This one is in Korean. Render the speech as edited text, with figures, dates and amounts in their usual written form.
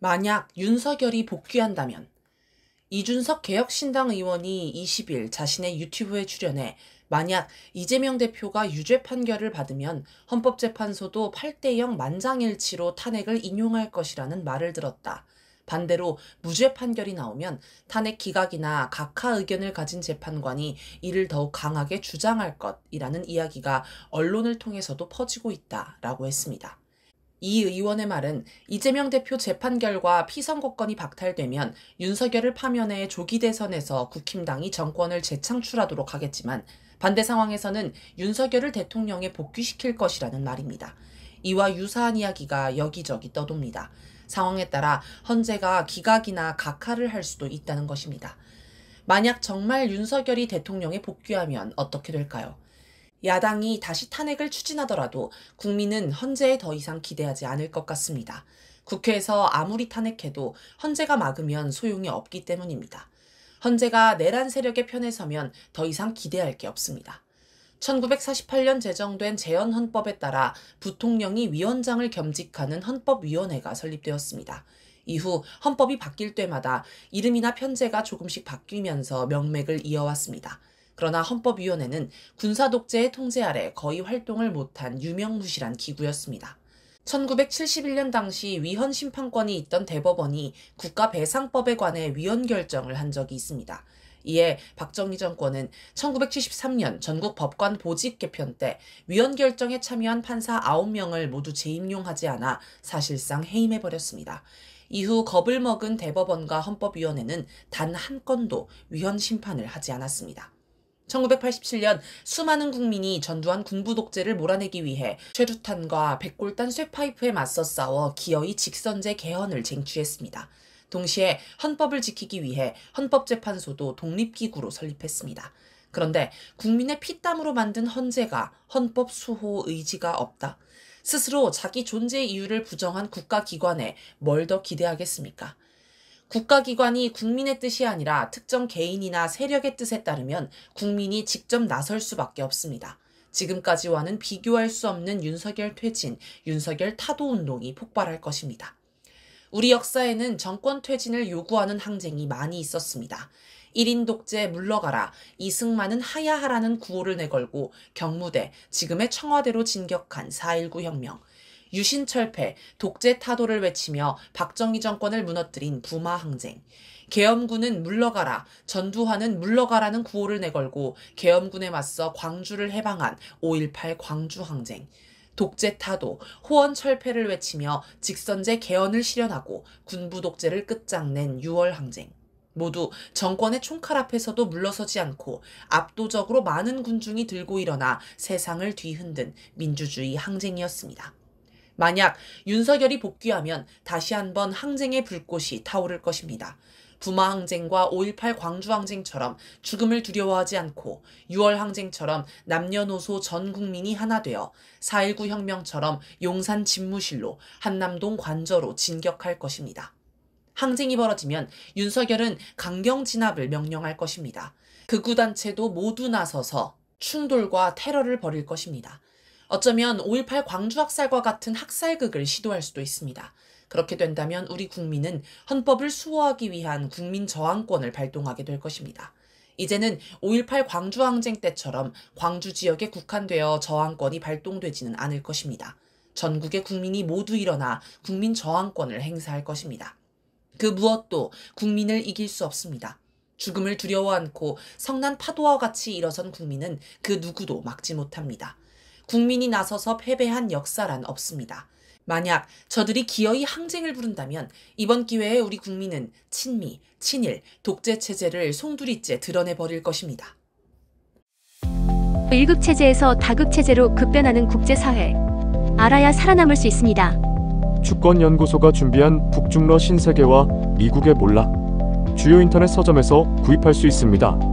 만약 윤석열이 복귀한다면. 이준석 개혁신당 의원이 20일 자신의 유튜브에 출연해 만약 이재명 대표가 유죄 판결을 받으면 헌법재판소도 8대0 만장일치로 탄핵을 인용할 것이라는 말을 들었다. 반대로 무죄 판결이 나오면 탄핵 기각이나 각하 의견을 가진 재판관이 이를 더욱 강하게 주장할 것이라는 이야기가 언론을 통해서도 퍼지고 있다라고 했습니다. 이 의원의 말은 이재명 대표 재판 결과 피선거권이 박탈되면 윤석열을 파면해 조기 대선에서 국힘당이 정권을 재창출하도록 하겠지만 반대 상황에서는 윤석열을 대통령에 복귀시킬 것이라는 말입니다. 이와 유사한 이야기가 여기저기 떠돕니다. 상황에 따라 헌재가 기각이나 각하를 할 수도 있다는 것입니다. 만약 정말 윤석열이 대통령에 복귀하면 어떻게 될까요? 야당이 다시 탄핵을 추진하더라도 국민은 헌재에 더 이상 기대하지 않을 것 같습니다. 국회에서 아무리 탄핵해도 헌재가 막으면 소용이 없기 때문입니다. 헌재가 내란 세력의 편에 서면 더 이상 기대할 게 없습니다. 1948년 제정된 재헌헌법에 따라 부통령이 위원장을 겸직하는 헌법위원회가 설립되었습니다. 이후 헌법이 바뀔 때마다 이름이나 편제가 조금씩 바뀌면서 명맥을 이어왔습니다. 그러나 헌법위원회는 군사독재의 통제 아래 거의 활동을 못한 유명무실한 기구였습니다. 1971년 당시 위헌 심판권이 있던 대법원이 국가배상법에 관해 위헌 결정을 한 적이 있습니다. 이에 박정희 정권은 1973년 전국 법관 보직 개편 때 위헌 결정에 참여한 판사 9명을 모두 재임용하지 않아 사실상 해임해버렸습니다. 이후 겁을 먹은 대법원과 헌법위원회는 단 한 건도 위헌 심판을 하지 않았습니다. 1987년 수많은 국민이 전두환 군부 독재를 몰아내기 위해 최루탄과 백골단 쇠파이프에 맞서 싸워 기어이 직선제 개헌을 쟁취했습니다. 동시에 헌법을 지키기 위해 헌법재판소도 독립기구로 설립했습니다. 그런데 국민의 피땀으로 만든 헌재가 헌법 수호 의지가 없다. 스스로 자기 존재 이유를 부정한 국가기관에 뭘 더 기대하겠습니까? 국가기관이 국민의 뜻이 아니라 특정 개인이나 세력의 뜻에 따르면 국민이 직접 나설 수밖에 없습니다. 지금까지와는 비교할 수 없는 윤석열 퇴진, 윤석열 타도 운동이 폭발할 것입니다. 우리 역사에는 정권 퇴진을 요구하는 항쟁이 많이 있었습니다. 1인 독재 물러가라, 이승만은 하야하라는 구호를 내걸고 경무대, 지금의 청와대로 진격한 4.19 혁명, 유신철폐, 독재 타도를 외치며 박정희 정권을 무너뜨린 부마 항쟁, 계엄군은 물러가라, 전두환은 물러가라는 구호를 내걸고 계엄군에 맞서 광주를 해방한 5.18 광주 항쟁, 독재 타도, 호원 철폐를 외치며 직선제 개헌을 실현하고 군부 독재를 끝장낸 6월 항쟁. 모두 정권의 총칼 앞에서도 물러서지 않고 압도적으로 많은 군중이 들고 일어나 세상을 뒤흔든 민주주의 항쟁이었습니다. 만약 윤석열이 복귀하면 다시 한번 항쟁의 불꽃이 타오를 것입니다. 부마 항쟁과 5.18 광주 항쟁처럼 죽음을 두려워하지 않고 6월 항쟁처럼 남녀노소 전 국민이 하나 되어 4.19 혁명처럼 용산 집무실로 한남동 관저로 진격할 것입니다. 항쟁이 벌어지면 윤석열은 강경 진압을 명령할 것입니다. 극우단체도 모두 나서서 충돌과 테러를 벌일 것입니다. 어쩌면 5.18 광주 학살과 같은 학살극을 시도할 수도 있습니다. 그렇게 된다면 우리 국민은 헌법을 수호하기 위한 국민 저항권을 발동하게 될 것입니다. 이제는 5.18 광주 항쟁 때처럼 광주 지역에 국한되어 저항권이 발동되지는 않을 것입니다. 전국의 국민이 모두 일어나 국민 저항권을 행사할 것입니다. 그 무엇도 국민을 이길 수 없습니다. 죽음을 두려워 않고 성난 파도와 같이 일어선 국민은 그 누구도 막지 못합니다. 국민이 나서서 패배한 역사란 없습니다. 만약 저들이 기어이 항쟁을 부른다면 이번 기회에 우리 국민은 친미, 친일, 독재 체제를 송두리째 드러내버릴 것입니다. 1급 체제에서 다급 체제로 급변하는 국제사회. 알아야 살아남을 수 있습니다. 주권연구소가 준비한 북중러 신세계와 미국의 몰락. 주요 인터넷 서점에서 구입할 수 있습니다.